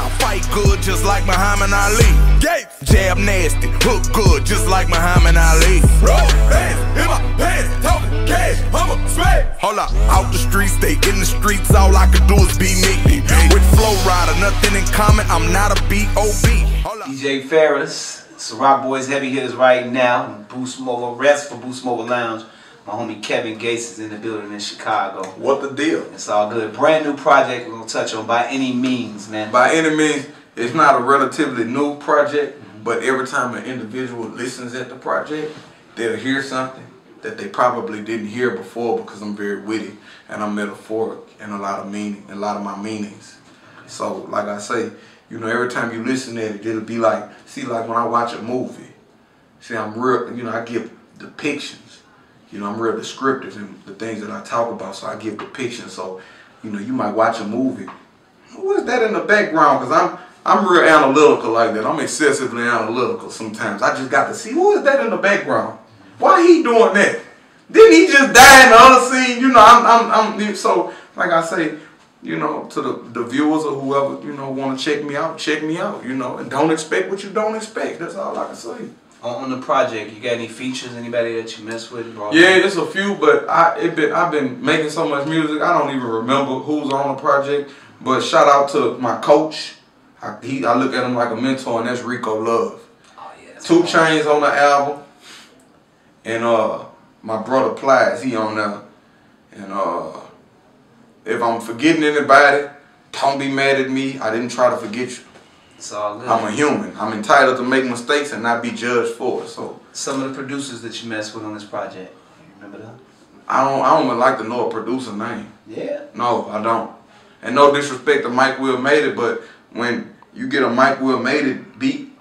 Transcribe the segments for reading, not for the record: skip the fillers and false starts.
I fight good just like Muhammad Ali. Jab nasty, hook good just like Muhammad Ali. Roll bands in my pants, talking cash, I'm a smash. Hold up, out the streets, stay in the streets, all I can do is be me. With Flow Rider, nothing in common, I'm not a B.O.B. DJ Pharris, it's Rock Boys Heavy Hitters right now. Boost Mobile, rest for Boost Mobile Lounge. My homie Kevin Gates is in the building in Chicago. What the deal? It's all good. Brand new project we're going to touch on by any means, man. By any means, it's not a relatively new project, but every time an individual listens at the project, they'll hear something that they probably didn't hear before because I'm very witty and I'm metaphoric and a lot of my meanings. So, like I say, you know, every time you listen at it, it'll be like, see, like when I watch a movie, see, I'm real, you know, I give depictions. You know, I'm real descriptive in the things that I talk about, so I give depictions. So, you know, you might watch a movie. What is that in the background? Because I'm real analytical like that. I'm excessively analytical sometimes. I just got to see, who is that in the background? Why he doing that? Didn't he just die in the other scene? You know, so, like I say, you know, to the viewers or whoever, you know, want to check me out, you know, and don't expect what you don't expect. That's all I can say. On the project, you got any features? Anybody that you mess with? Bro? Yeah, there's a few, but I've been making so much music, I don't even remember who's on the project. But shout out to my coach. I look at him like a mentor, and that's Rico Love. Oh yeah. 2 Chainz on the album, and my brother Plies, he on there. And if I'm forgetting anybody, don't be mad at me. I didn't try to forget you. It's all good. I'm a human. I'm entitled to make mistakes and not be judged for it. So some of the producers that you mess with on this project, you remember them? I don't even like to know a producer name. Yeah. No, I don't. And no disrespect to Mike Will Made It, but when you get a Mike Will Made It beat,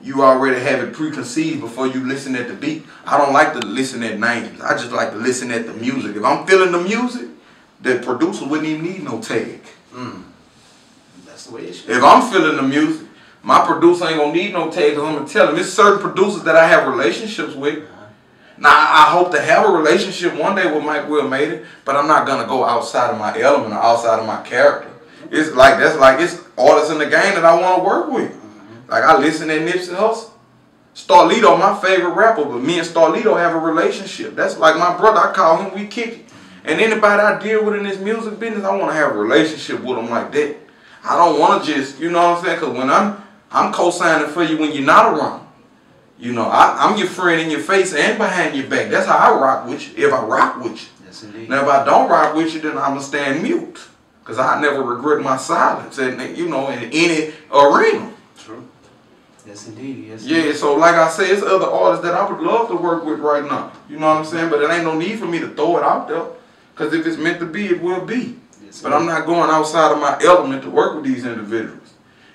you already have it preconceived before you listen at the beat. I don't like to listen at names. I just like to listen at the music. If I'm feeling the music, the producer wouldn't even need no tag. That's the way it should. If I'm feeling the music, my producer ain't gonna need no tag, because I'm gonna tell him. There's certain producers that I have relationships with. Now, I hope to have a relationship one day with Mike Will Made It, but I'm not gonna go outside of my element or outside of my character. It's like it's artists in the game that I want to work with. Like I listen to Nipsey Hussle. Starlito, my favorite rapper, but me and Starlito have a relationship. That's like my brother. I call him, we kick it. And anybody I deal with in this music business, I want to have a relationship with them like that. I don't want to just, you know what I'm saying? Because when I'm co-signing for you when you're not around. You know, I'm your friend in your face and behind your back. That's how I rock with you, if I rock with you. Yes, indeed. Now, if I don't rock with you, then I'm going to stand mute. Because I never regret my silence, you know, in any arena. True. Yes, indeed. Yes, yeah, so like I say, it's other artists that I would love to work with right now. You know what I'm saying? But it ain't no need for me to throw it out there. Because if it's meant to be, it will be. Yes, but I'm not going outside of my element to work with these individuals.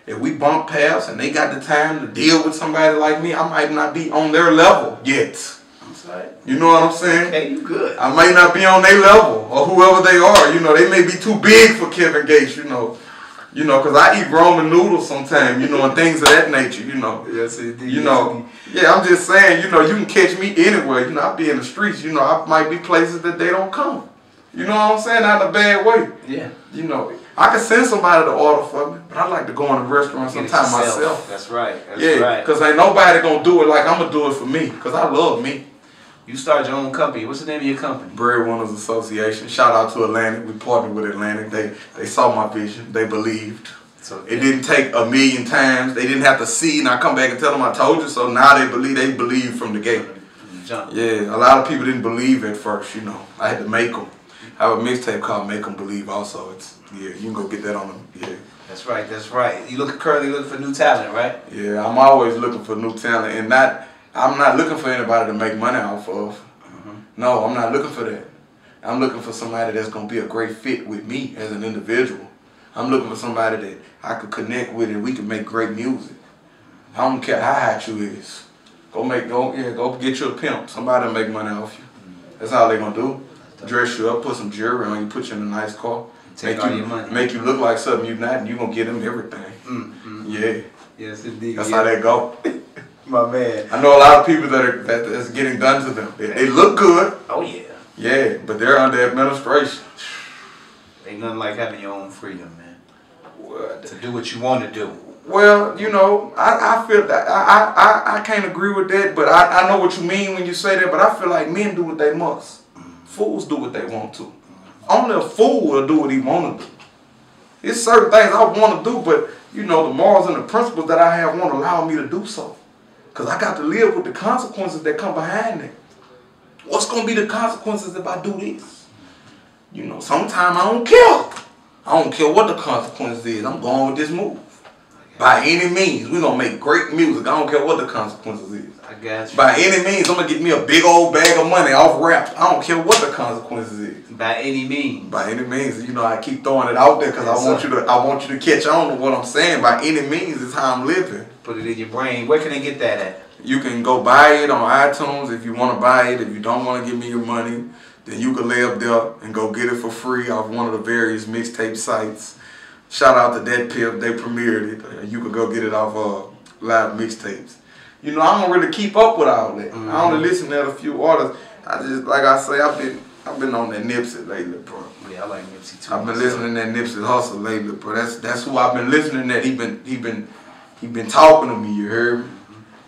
If we bump paths and they got the time to deal with somebody like me, I might not be on their level yet. You know what I'm saying? Okay, you good. I might not be on their level or whoever they are. You know, they may be too big for Kevin Gates, you know. You know, because I eat ramen noodles sometimes, you know, and things of that nature, you know. Yes, indeed. You know, yeah, I'm just saying, you know, you can catch me anywhere. You know, I'll be in the streets. You know, I might be places that they don't come. You know what I'm saying? Not in a bad way. Yeah. You know, I can send somebody to order for me, but I like to go in a restaurant sometimes myself. That's right. That's yeah, right. because ain't nobody going to do it like I'm going to do it for me, because I love me. You started your own company. What's the name of your company? Breadwinners Association. Shout out to Atlantic. We partnered with Atlantic. They saw my vision. They believed. So, it didn't take a million times. They didn't have to see, and I come back and tell them I told you. So now they believe from the gate. Yeah, a lot of people didn't believe at first, you know. I had to make them. I have a mixtape called Make 'Em Believe also. Yeah, you can go get that on them. Yeah. That's right, that's right. You currently looking for new talent, right? Yeah, I'm always looking for new talent, and I'm not looking for anybody to make money off of. No, I'm not looking for that. I'm looking for somebody that's going to be a great fit with me as an individual. I'm looking for somebody that I could connect with and we can make great music. I don't care how hot you is. Go get you a pimp. Somebody will make money off you. That's all they going to do. Dress you up, put some jewelry on you, put you in a nice car. Take all your money. Make you look like something you're not, and you're going to get them everything. Yeah. Yes, indeed. That's how that go. My man. I know a lot of people that's getting done to them. They look good. Oh, yeah. Yeah, but they're under administration. Ain't nothing like having your own freedom, man. To do what you want to do. Well, you know, I feel that I can't agree with that, but I know what you mean when you say that. But I feel like men do what they must. Fools do what they want to. Only a fool will do what he want to do. There's certain things I want to do, but you know, the morals and the principles that I have won't allow me to do so. Because I got to live with the consequences that come behind it. What's going to be the consequences if I do this? You know, sometimes I don't care. I don't care what the consequence is. I'm going with this move. By any means, we're going to make great music. I don't care what the consequences is. I got you. By any means, I'm going to get me a big old bag of money off rap. I don't care what the consequences is. By any means. By any means. You know, I keep throwing it out there because I want you to catch on to what I'm saying. By any means is how I'm living. Put it in your brain. Where can they get that at? You can go buy it on iTunes if you want to buy it. If you don't want to give me your money, then you can lay up there and go get it for free off one of the various mixtape sites. Shout out to That Pip, they premiered it. You could go get it off live mixtapes. You know, I don't really keep up with all that. I only listen to a few artists. I just, like I say, I've been on that Nipsey lately, bro. Yeah, I like Nipsey too. I've been listening to that Nipsey Hustle lately, bro. That's who I've been listening to. He been talking to me. You heard me?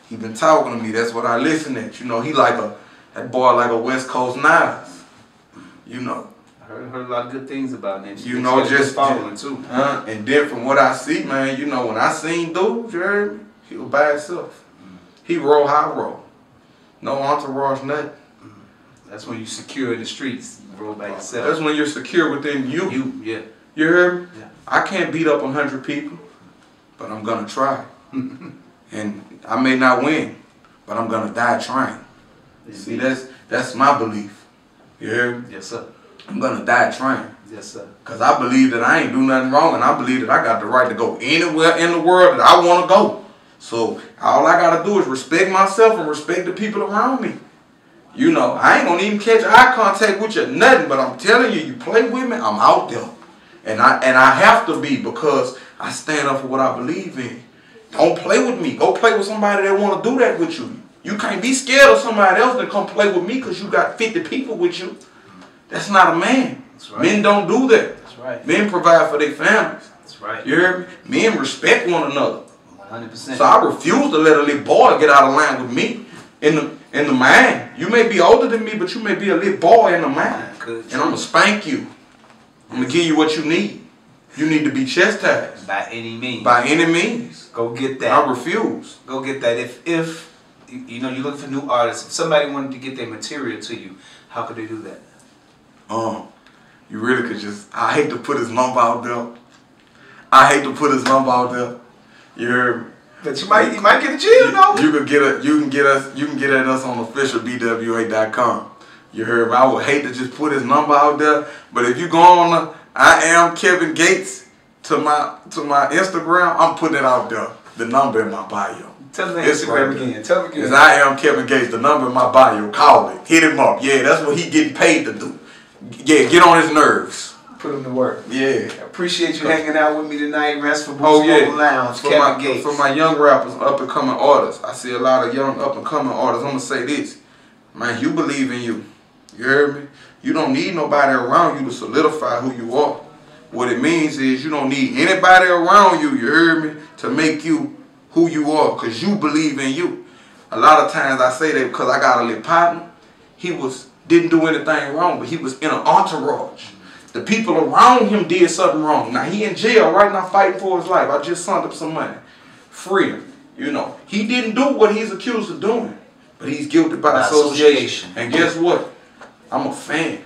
He been talking to me. That's what I listen at. You know, he that boy like a West Coast Nas. You know. I heard a lot of good things about Nipsey. You know, just following too. And then from what I see, man, you know, when I seen dudes, you heard me? He was by himself. He roll high roll. No entourage, nothing. That's when you secure in the streets. You roll by yourself. That's when you're secure within you. Yeah. You heard me? Yeah. I can't beat up 100 people, but I'm gonna try. And I may not win, but I'm gonna die trying. See, that's my belief. You hear me? Yes, sir. I'm gonna die trying. Yes, sir. Cause I believe that I ain't do nothing wrong, and I believe that I got the right to go anywhere in the world that I want to go. So all I gotta do is respect myself and respect the people around me. You know, I ain't gonna even catch eye contact with you, nothing. But I'm telling you, you play with me, I'm out there, and I have to be because I stand up for what I believe in. Don't play with me. Go play with somebody that want to do that with you. You can't be scared of somebody else to come play with me because you got 50 people with you. That's not a man. That's right. Men don't do that. That's right. Men provide for their families. That's right. You heard me? Men respect one another. 100%. So I refuse to let a little boy get out of line with me in the mind. You may be older than me, but you may be a little boy in the mind. And I'm going to spank you. I'm going to give you what you need. You need to be chastised. By any means. By any means. Go get that. I refuse. Go get that. If you know, you're looking for new artists, if somebody wanted to get their material to you, how could they do that? You really could just, I hate to put his number out there. I hate to put his number out there. You heard me? But you might get a jail, though. You can get at us on officialbwa.com. You heard me? I would hate to just put his number out there, but if you go on I am Kevin Gates to my Instagram, I'm putting it out there. The number in my bio. Tell them the Instagram again. Tell them again. It's I am Kevin Gates. The number in my bio. Call it. Hit him up. Yeah, that's what he getting paid to do. Yeah, get on his nerves. Put him to work. Yeah. I appreciate you hanging out with me tonight. Rest for Mobile Lounge. Kevin Gates. For my young rappers, up and coming artists, I see a lot of young up and coming artists. I'm gonna say this, man. You believe in you. You heard me? You don't need nobody around you to solidify who you are. What it means is you don't need anybody around you, you heard me, to make you who you are, because you believe in you. A lot of times I say that because I got a little partner. He didn't do anything wrong, but he was in an entourage. The people around him did something wrong. Now he in jail right now fighting for his life. I just signed up some money. Free him. You know, he didn't do what he's accused of doing, but he's guilty by association. And guess what? I'm a fan.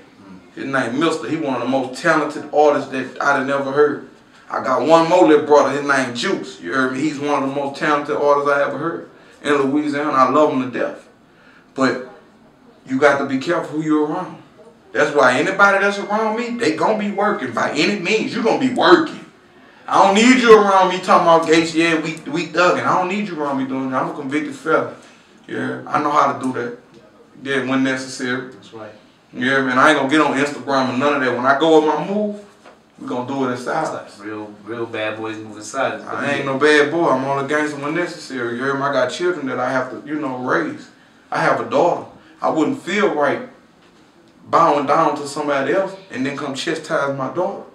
His name Mister. He one of the most talented artists that I'd have never heard. I got one more little brother. His name Juice. You heard me? He's one of the most talented artists I ever heard in Louisiana. I love him to death. But you got to be careful who you're around. That's why anybody that's around me, they gonna be working. By any means, you're gonna be working. I don't need you around me talking about Gates. Yeah, we thugging. I don't need you around me doing that. I'm a convicted felon. Yeah, I know how to do that. Yeah, when necessary. That's right. Yeah, man, I ain't gonna get on Instagram and none of that. When I go with my move, we gonna do it in silence. Real bad boys moving silence. I ain't no bad boy. I'm only gangster when necessary. You hear me? I got children that I have to, raise. I have a daughter. I wouldn't feel right bowing down to somebody else and then come chastise my daughter.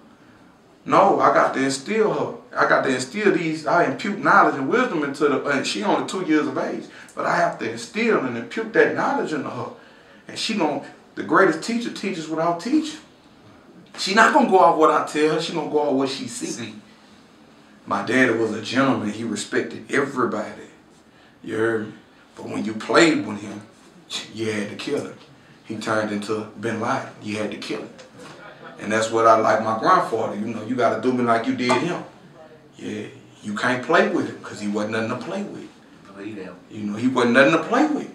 No, I got to instill her. I got to instill these. I impute knowledge and wisdom into the. And she only 2 years of age, but I have to instill and impute that knowledge into her. And she gonna. The greatest teacher teaches without teaching. She not gonna go off what I tell her. She gonna go off what she see. My daddy was a gentleman. He respected everybody. You heard me. But when you played with him, you had to kill him. He turned into Bin Laden. You had to kill him. And that's what I like my grandfather. You know, you got to do me like you did him. Yeah, you can't play with him because he wasn't nothing to play with. Believe that. You know, he wasn't nothing to play with.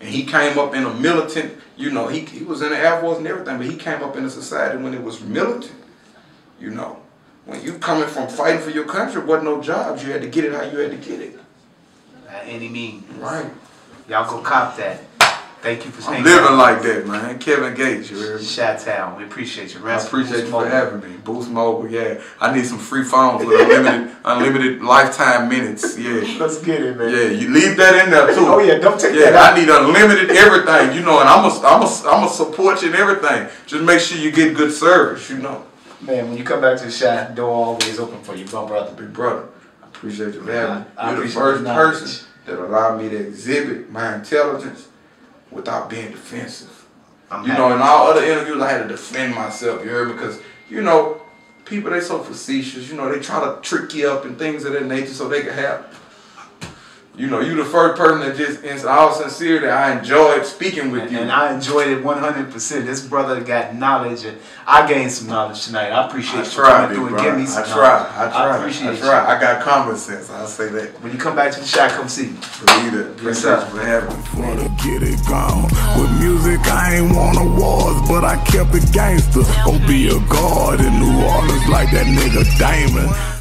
And he came up in a militant, you know, he was in the Air Force and everything, but he came up in a society when it was militant. You know, when you coming from fighting for your country, it wasn't no jobs. You had to get it how you had to get it. At any means. Right. Y'all go cop that. Thank you for staying. I'm living like that, man. Kevin Gates, you heard me? Chi-Town, we appreciate you. I appreciate you for having me. Boost Mobile, yeah. I need some free phones with unlimited lifetime minutes, yeah. Let's get it, man. Yeah, you leave that in there too. Oh yeah, don't take that out. I need unlimited everything, you know, and I'm a support you in everything. Just make sure you get good service, you know. Man, when you come back to the shop, door always open for you, my brother. Big brother, I appreciate you for having me. You're the first person that allowed me to exhibit my intelligence without being defensive. You know, in all other interviews, I had to defend myself, you heard me? Because, you know, people, they so facetious, you know, they try to trick you up and things of that nature so they can have, you know, you the first person that just, in all sincerity, I enjoyed speaking with you. And I enjoyed it 100%. This brother got knowledge, and I gained some knowledge tonight. I appreciate you coming through and giving me some knowledge. I appreciate you. I got common sense, I'll say that. When you come back to the shop, come see me. Believe it. Appreciate you for having me. Wanna get it gone. With music, I ain't won awards, but I kept it gangster. Go be a guard in New Orleans like that nigga Damon.